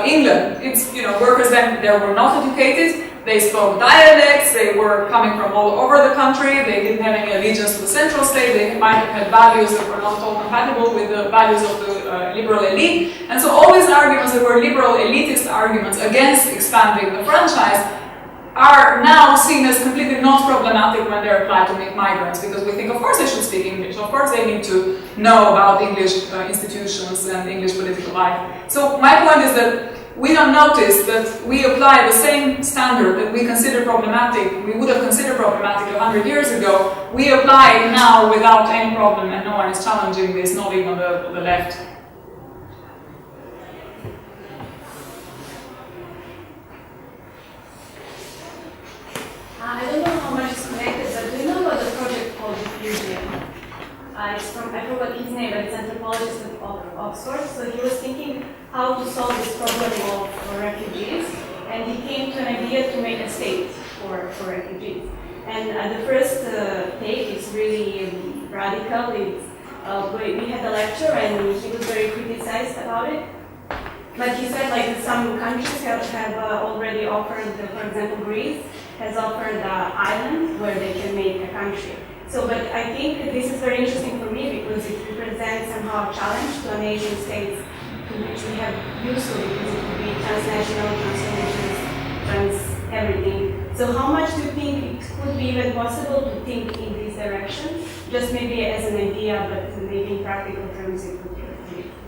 England. It's, workers then, they were not educated. They spoke dialects, they were coming from all over the country, they didn't have any allegiance to the central state, they might have had values that were not at all compatible with the values of the liberal elite. And so all these arguments that were liberal elitist arguments against expanding the franchise are now seen as completely not problematic when they're applied to migrants, because we think, of course, they should speak English, of course, they need to know about English institutions and English political life. So my point is that we don't notice that we apply the same standard that we consider problematic, we would have considered problematic 100 years ago, we apply it now without any problem, and no one is challenging this, not even the left. I don't know how much it's connected, but do you know about the project called Exclusion? It's from, I forgot his name, but it's an anthropologist of Oxford. So he was thinking how to solve this problem of refugees, and he came to an idea to make a state for refugees. And the first take is really radical. We had a lecture, and he was very criticized about it. But he said, like, some countries have already offered, for example, Greece has offered an island where they can make a country. So, but I think this is very interesting for me because it represents somehow a challenge to a nation state to which we have used to, because it could be transnational, transnations, trans everything. So how much do you think it could be even possible to think in this direction? Just maybe as an idea, but maybe in practical terms it could be.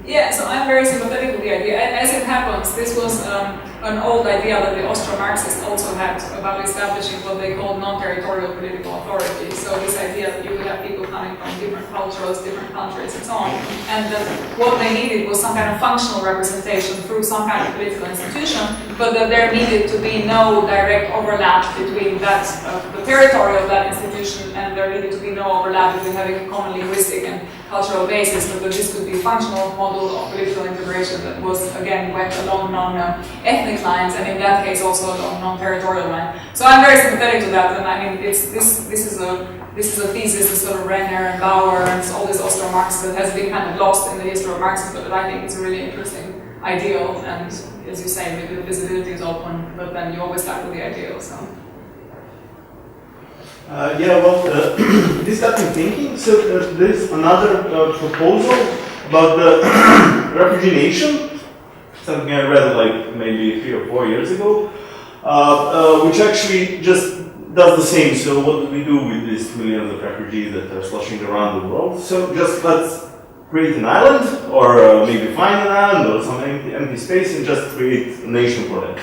Yeah, so I'm very sympathetic with the idea. As it happens, this was an old idea that the Austro-Marxists also had about establishing what they called non-territorial political authority. So this idea that you would have people coming from different cultures, different countries, and so on, and that what they needed was some kind of functional representation through some kind of political institution, but that there needed to be no direct overlap between that, the territory of that institution, and there needed to be no overlap between having a common linguistic and cultural basis, but that this could be a functional model of political integration that was, again, went along non-ethnic lines, and in that case also along non-territorial lines. So I'm very sympathetic to that, and I mean, this is a thesis, a sort of Renner and Bauer and all this Austro-Marxism that has been kind of lost in the history of Marxism, but that I think is a really interesting ideal, and as you say, maybe the visibility is open, but then you always start with the ideal. So. Yeah, well, this got me thinking. So there is another proposal about the refugee nation, something I read like maybe 3 or 4 years ago, which actually just does the same. So what do we do with these millions of refugees that are sloshing around the world? So just let's create an island, or maybe find an island or some empty space and just create a nation for them.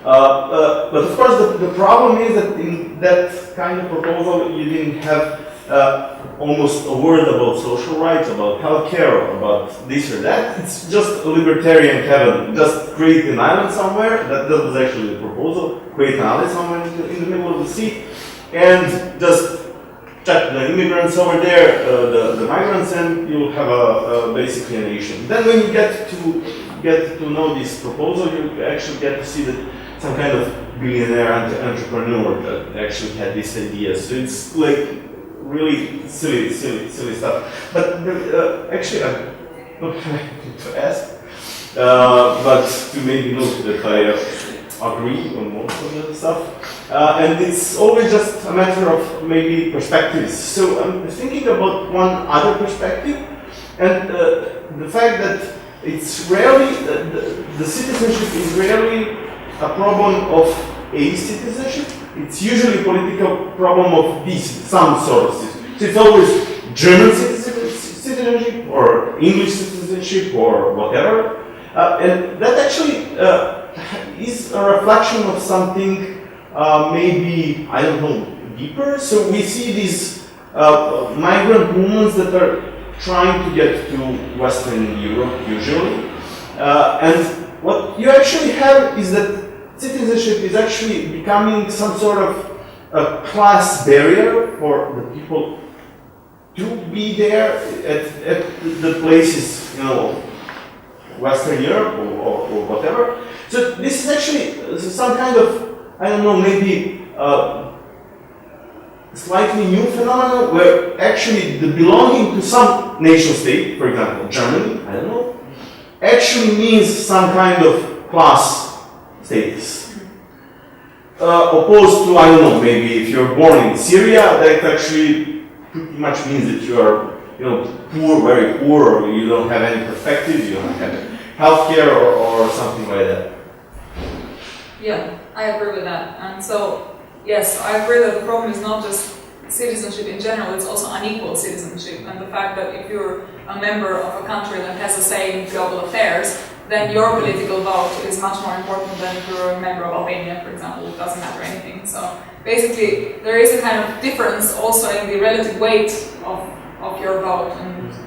But of course the problem is that in that kind of proposal you didn't have almost a word about social rights, about healthcare, about this or that. It's just a libertarian heaven. Just create an island somewhere. That was actually the proposal. Create an island somewhere in the middle of the sea, and just check the immigrants over there, the migrants, and you'll have basically a nation. Then when you get to know this proposal, you actually get to see that some kind of billionaire entrepreneur that actually had this idea. So it's like really silly stuff. But actually, I'm not trying to ask, but to maybe note that I agree on most of the stuff. And it's always just a matter of maybe perspectives. So I'm thinking about one other perspective, and the fact that it's rarely, the citizenship is rarely a problem of a citizenship. It's usually a political problem of some sort of citizenship. So it's always German citizenship or English citizenship or whatever. And that actually is a reflection of something maybe, I don't know, deeper. So we see these migrant movements that are trying to get to Western Europe usually. And what you actually have is that citizenship is actually becoming some sort of a class barrier for the people to be there at the places, you know, Western Europe or whatever. So this is actually some kind of, I don't know, maybe slightly new phenomenon where actually the belonging to some nation state, for example, Germany, I don't know, actually means some kind of class status. Opposed to, I don't know, maybe if you're born in Syria, that actually pretty much means that you are, you know, poor, very poor, or you don't have any perspective, you don't have healthcare or something like that. Yeah, I agree with that. And so, yes, I agree that the problem is not just citizenship in general, it's also unequal citizenship. And the fact that if you're a member of a country that has a say in global affairs, then your political vote is much more important than if you're a member of Albania, for example. It doesn't matter anything. So basically, there is a kind of difference also in the relative weight of your vote.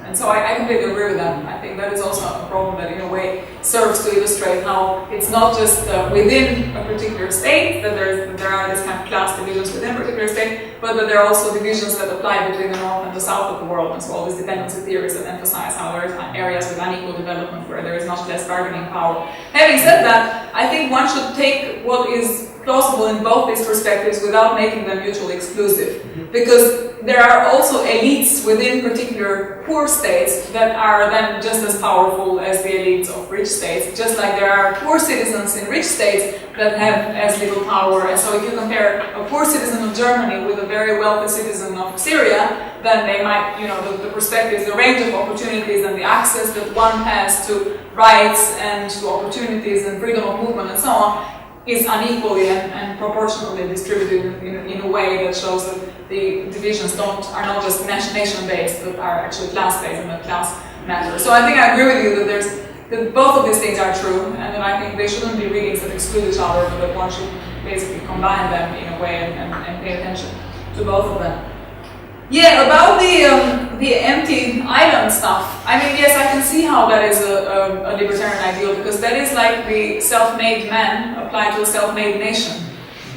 And so I completely agree with that. I think that is also a problem that in a way serves to illustrate how it's not just within a particular state that there are these kind of class divisions within a particular state, but that there are also divisions that apply between the north and the south of the world. And so all these dependency theories that emphasize how there are areas with unequal development where there is much less bargaining power. Having said that, I think one should take what is plausible in both these perspectives without making them mutually exclusive. Because there are also elites within particular poor states that are then just as powerful as the elites of rich states, just like there are poor citizens in rich states that have as little power. And so if you compare a poor citizen of Germany with a very wealthy citizen of Syria, then they might, you know, the perspectives, the range of opportunities and the access that one has to rights and to opportunities and freedom of movement and so on is unequally and proportionally distributed in a way that shows that the divisions are not just nation-based, but are actually class-based and that class matters. So I think I agree with you that both of these things are true, and that I think they shouldn't be readings that exclude each other, but that one should basically combine them in a way and pay attention to both of them. Yeah, about the empty island stuff. I mean, yes, I can see how that is a libertarian ideal, because that is like the self-made man applied to a self-made nation.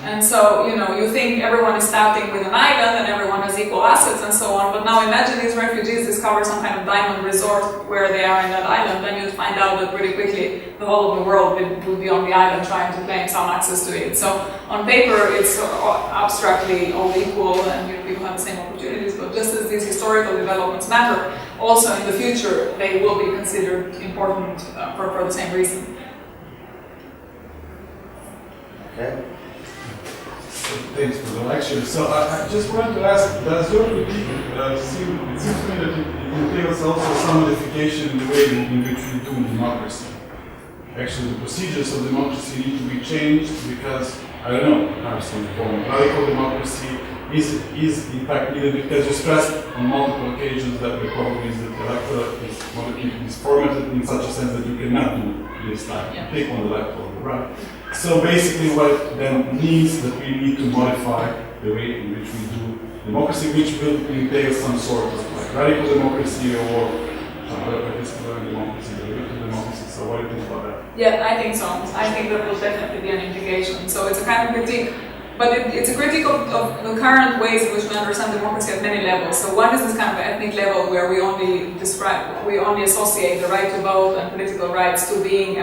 And so, you know, you think everyone is starting with an island and everyone has equal assets and so on, but now imagine these refugees discover some kind of diamond resort where they are in that island, then you'd find out that pretty quickly the whole of the world would be on the island trying to claim some access to it. So on paper it's abstractly all equal and people have the same opportunities, but just as these historical developments matter, also in the future they will be considered important for the same reason. Okay. Thanks for the lecture. So I just wanted to ask, does your critique it seems to me that it entails also some modification in the way in which we do democracy. Actually, the procedures of democracy need to be changed because, I don't know, perhaps some form of radical democracy is in fact needed because you stressed on multiple occasions that the problem is that the electorate is formatted in such a sense that you cannot do this type, pick on the left or the right. So basically what then means that we need to modify the way in which we do democracy, which will entail some sort of like radical democracy or some other participatory democracy, deliberative democracy. So what do you think about that? Yeah, I think so. I think that will definitely be an implication. So it's a kind of critique, but it's a critique of the current ways in which we understand democracy at many levels. So one is this kind of ethnic level where we only associate the right to vote and political rights to being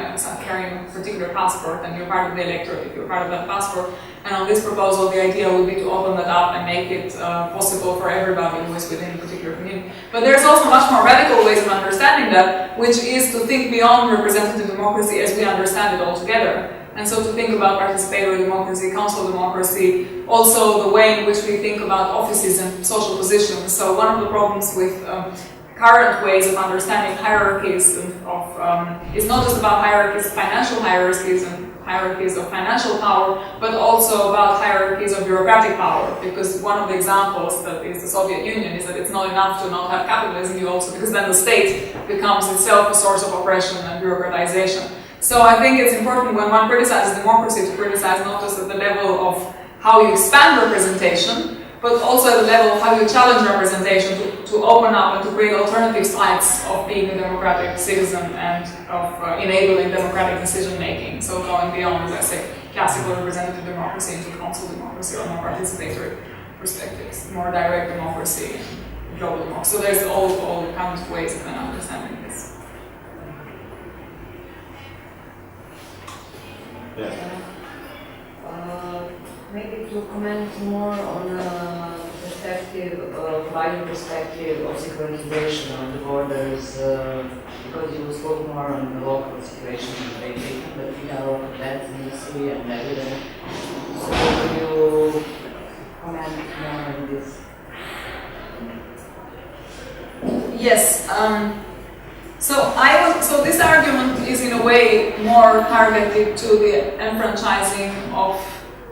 carrying a particular passport, and you're part of the electorate if you're part of that passport. And on this proposal, the idea would be to open that up and make it possible for everybody who is within a particular community. But there's also much more radical ways of understanding that, which is to think beyond representative democracy as we understand it altogether. And so to think about participatory democracy, council democracy, also the way in which we think about offices and social positions. So one of the problems with current ways of understanding hierarchies is not just about hierarchies, financial hierarchies and hierarchies of financial power, but also about hierarchies of bureaucratic power. Because one of the examples that is the Soviet Union is that it's not enough to not have capitalism, because then the state becomes itself a source of oppression and bureaucratization. So I think it's important when one criticizes democracy to criticize not just at the level of how you expand representation, but also at the level of how you challenge representation to open up and to create alternative sites of being a democratic citizen and of enabling democratic decision making. So going beyond, as I say, classical representative democracy into council democracy or more participatory perspectives, more direct democracy and global democracy. So there's all kinds of ways of understanding this. Maybe to comment more on the perspective, wider perspective of secularization of the borders, because you spoke more on the local situation in Great Britain, but we have local events in history and evidence. So can you comment more on this? Yes. So this argument is in a way more targeted to the enfranchising of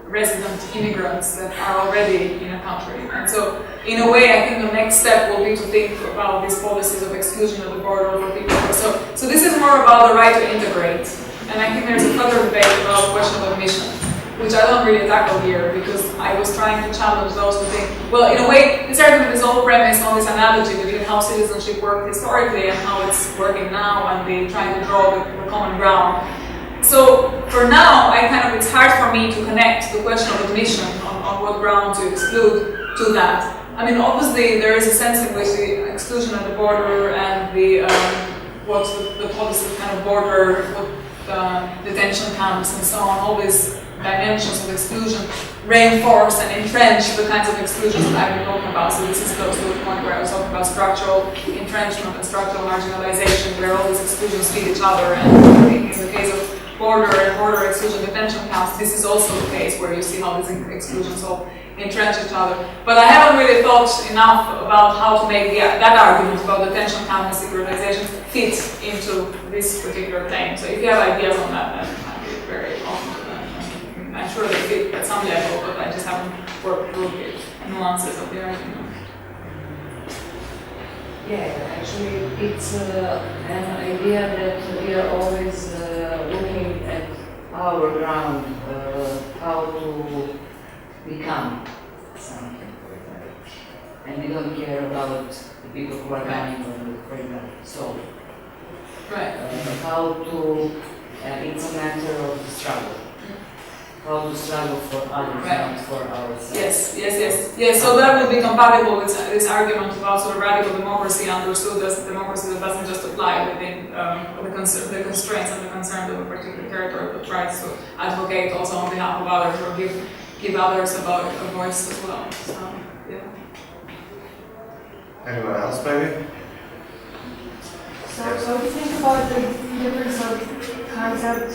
resident immigrants that are already in a country. And so in a way I think the next step will be to think about these policies of exclusion at the border for people. So this is more about the right to integrate. And I think there's a further debate about the question of admission, which I don't really tackle here because I was trying to challenge those who think, well, in a way, this argument is all premised on this analogy between how citizenship worked historically and how it's working now, and they trying to draw the common ground. So for now, it's hard for me to connect the question of admission on what ground to exclude to that. I mean, obviously, there is a sense in which the exclusion at the border and the policy kind of border, detention camps and so on, all these dimensions of exclusion reinforce and entrench the kinds of exclusions that I've been talking about. So this is close to the point where I was talking about structural entrenchment and structural marginalization, where all these exclusions feed each other. And in the case of border and border exclusion detention camps, this is also the case where you see how these exclusions all entrench each other. But I haven't really thought enough about how to make that argument about detention camp and secularization fit into this particular claim. So if you have ideas on that, then I'd be very open to them. I'm sure they fit at some level, but I just haven't worked through the nuances of the argument. Yeah, actually, it's an idea that we are always looking at our ground, how to become something, and we don't care about the people who are coming for example. So, how to, it's a matter of the struggle. How to struggle for others, not for ourselves. Yes. So that would be compatible with this argument about sort of radical democracy understood as democracy that doesn't just apply within the constraints and the concerns of a particular territory, but tries to advocate also on behalf of others or give others a voice as well. So, yeah. Anyone else, maybe? So if you think about the difference of concept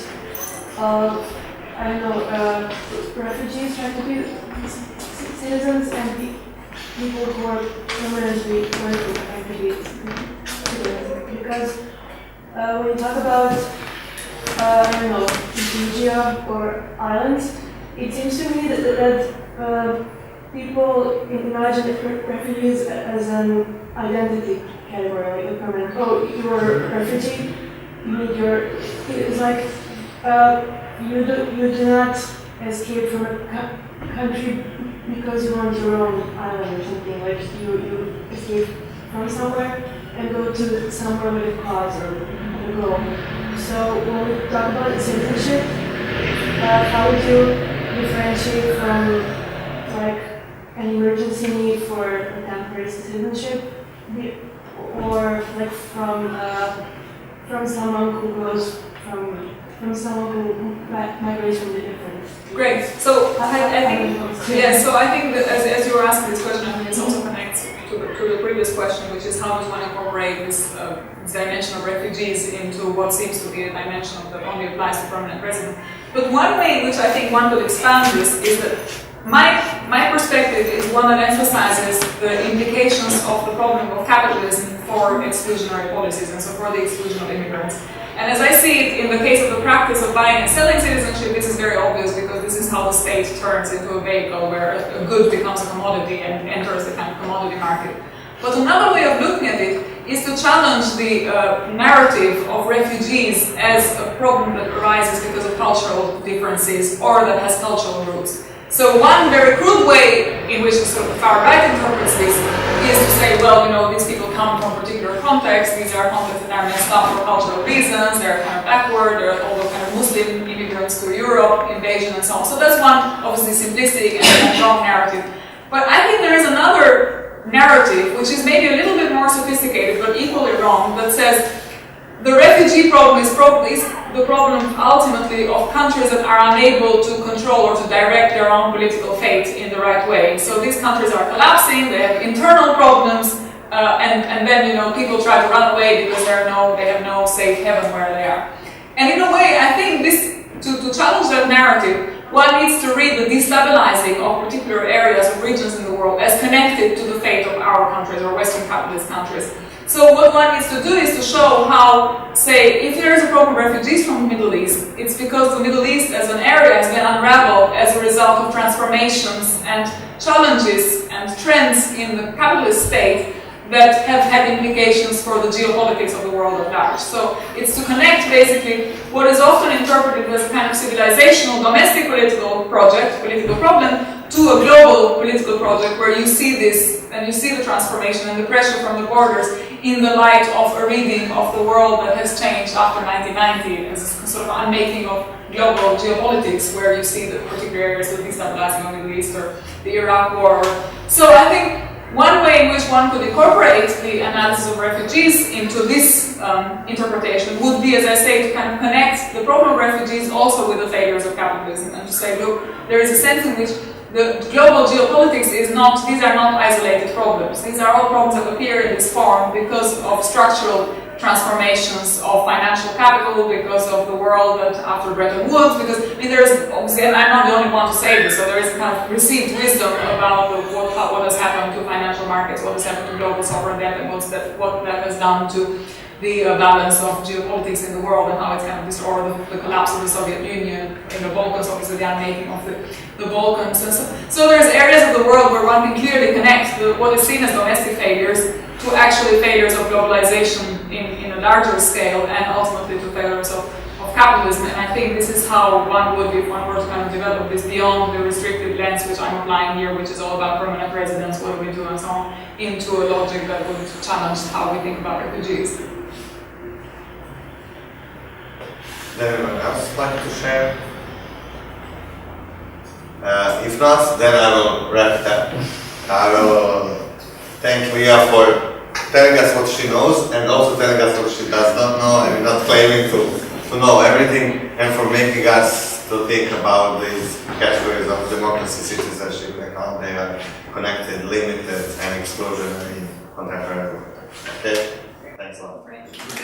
of, I don't know, refugees trying to be citizens and people who are permanently working trying to be citizens. Because when you talk about, I don't know, Georgia or islands, it seems to me that people imagine refugees as an identity category, like a permanent. Oh, you are a refugee. You need your. It's like you do not escape from a country because you want your own island or something. Like you escape from somewhere and go to somewhere with a cause or a goal. So when we talk about citizenship, how would you differentiate from like an emergency need for a temporary citizenship, or like from someone who goes from someone who migrates from the different? Great. So I think that as you were asking this question, I think it also connects to the previous question, which is how does one incorporate this dimension of refugees into what seems to be a dimension of that only applies to permanent residents. But one way in which I think one could expand this is that my perspective is one that emphasizes the implications of the problem of capitalism for exclusionary policies, and so for the exclusion of immigrants. And as I see it in the case of the practice of buying and selling citizenship, this is very obvious because this is how the state turns into a vehicle where a good becomes a commodity and enters the kind of commodity market. But another way of looking at it is to challenge the narrative of refugees as a problem that arises because of cultural differences or that has cultural roots. So one very crude way in which the sort of far right interprets this is to say, well, you know, these people come from a particular context, these are contexts that are messed up for cultural reasons, they're kind of backward, they're all the kind of Muslim immigrants to Europe, invasion and so on. So that's one obviously simplistic and wrong narrative. But I think there is another narrative, which is maybe a little bit more sophisticated but equally wrong, that says the refugee problem is the problem ultimately of countries that are unable to control or to direct their own political fate in the right way. So these countries are collapsing, they have internal problems, and then, you know, people try to run away because they have no safe haven where they are. And in a way, I think this, to challenge that narrative, one needs to read the destabilizing of particular areas or regions in the world as connected to the fate of our countries or Western capitalist countries. So what one needs to do is to show how, say, if there is a problem of refugees from the Middle East, it's because the Middle East as an area has been unraveled as a result of transformations and challenges and trends in the capitalist state that have had implications for the geopolitics of the world at large. So it's to connect basically what is often interpreted as a kind of civilizational domestic political problem to a global political project where you see this and you see the transformation and the pressure from the borders in the light of a reading of the world that has changed after 1990 as a sort of unmaking of global geopolitics where you see the particular areas of destabilizing of the Middle East or the Iraq war. So I think one way in which one could incorporate the analysis of refugees into this interpretation would be, as I say, to kind of connect the problem of refugees also with the failures of capitalism and to say, look, there is a sense in which the global geopolitics is not, these are not isolated problems. These are all problems that appear in this form because of structural transformations of financial capital, because of the world that after Bretton Woods, because I mean, there's obviously, and I'm not the only one to say this, so there is kind of received wisdom about what has happened to financial markets, what has happened to global sovereign debt, and what that has done to the balance of geopolitics in the world and how it's kind of destroyed the collapse of the Soviet Union in the Balkans, obviously the unmaking of the Balkans. And so there's areas of the world where one can clearly connect what is seen as domestic failures to actually failures of globalization in a larger scale and ultimately to failures of capitalism. And I think this is how one would, if one were to kind of develop this beyond the restricted lens which I'm applying here, which is all about permanent residence, what do we do and so on, into a logic that would challenge how we think about refugees. Does anyone else like to share? If not, then I will wrap it up. I will thank Lea for telling us what she knows and also telling us what she does not know and not claiming to know everything, and for making us to think about these categories of democracy, citizenship, and how they are connected, limited, and exclusionary. contemporary. Okay, thanks a lot. Right.